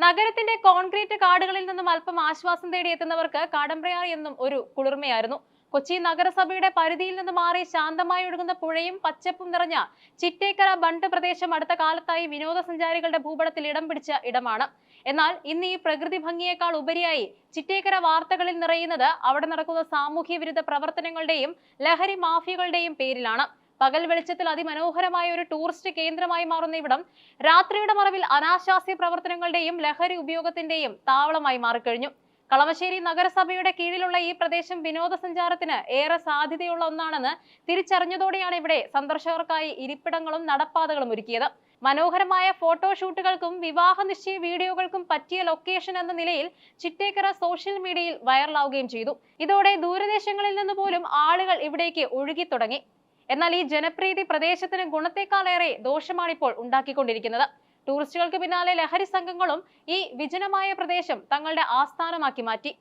നഗരത്തിന്റെ കോൺക്രീറ്റ് കാടുകളിൽ നിന്നും അല്പം ആശ്വാസം തേടിയെത്തുന്നവർക്ക് കാടമ്പ്രയാർ എന്നും ഒരു കുളിർമയായിരുന്നു. കൊച്ചി നഗരസഭയുടെ പരിധിയിൽ നിന്ന് മാറി ശാന്തമായി ഒഴുകുന്ന പുഴയും പച്ചപ്പും നിറഞ്ഞ ചിറ്റേക്കര ബണ്ട് പ്രദേശം അടുത്ത കാലത്തായി വിനോദസഞ്ചാരികളുടെ ഭൂപടത്തിൽ ഇടം പിടിച്ച ഇടമാണ്. എന്നാൽ ഇന്ന് ഈ പ്രകൃതി ഭംഗിയേക്കാൾ ഉപരിയായി ചിറ്റേക്കര വാർത്തകളിൽ നിറയുന്നത് അവിടെ നടക്കുന്ന സാമൂഹ്യ വിരുദ്ധ പ്രവർത്തനങ്ങളുടെയും ലഹരി മാഫിയകളുടെയും പേരിലാണ്. പകൽ വെളിച്ചത്തിൽ അതിമനോഹരമായ ഒരു ടൂറിസ്റ്റ് കേന്ദ്രമായി മാറുന്ന ഇവിടം രാത്രിയുടെ മറവിൽ അനാശാസ്യ പ്രവർത്തനങ്ങളുടെയും ലഹരി ഉപയോഗത്തിന്റെയും താവളമായി മാറിക്കഴിഞ്ഞു. കളമശ്ശേരി നഗരസഭയുടെ കീഴിലുള്ള ഈ പ്രദേശം വിനോദസഞ്ചാരത്തിന് ഏറെ സാധ്യതയുള്ള ഒന്നാണെന്ന് തിരിച്ചറിഞ്ഞതോടെയാണ് ഇവിടെ സന്ദർശകർക്കായി ഇരിപ്പിടങ്ങളും നടപ്പാതകളും ഒരുക്കിയത്. മനോഹരമായ ഫോട്ടോഷൂട്ടുകൾക്കും വിവാഹ നിശ്ചയ വീഡിയോകൾക്കും പറ്റിയ ലൊക്കേഷൻ എന്ന നിലയിൽ ചിറ്റേക്കര സോഷ്യൽ മീഡിയയിൽ വൈറലാവുകയും ചെയ്തു. ഇതോടെ ദൂരദേശങ്ങളിൽ നിന്ന് പോലും ആളുകൾ ഇവിടേക്ക് ഒഴുകി തുടങ്ങി. എന്നാൽ ഈ ജനപ്രീതി പ്രദേശത്തിന് ഗുണത്തെക്കാളേറെ ദോഷമാണിപ്പോൾ ഉണ്ടാക്കിക്കൊണ്ടിരിക്കുന്നത്. ടൂറിസ്റ്റുകൾക്ക് പിന്നാലെ ലഹരി സംഘങ്ങളും ഈ വിജനമായ പ്രദേശം തങ്ങളുടെ ആസ്ഥാനമാക്കി മാറ്റി.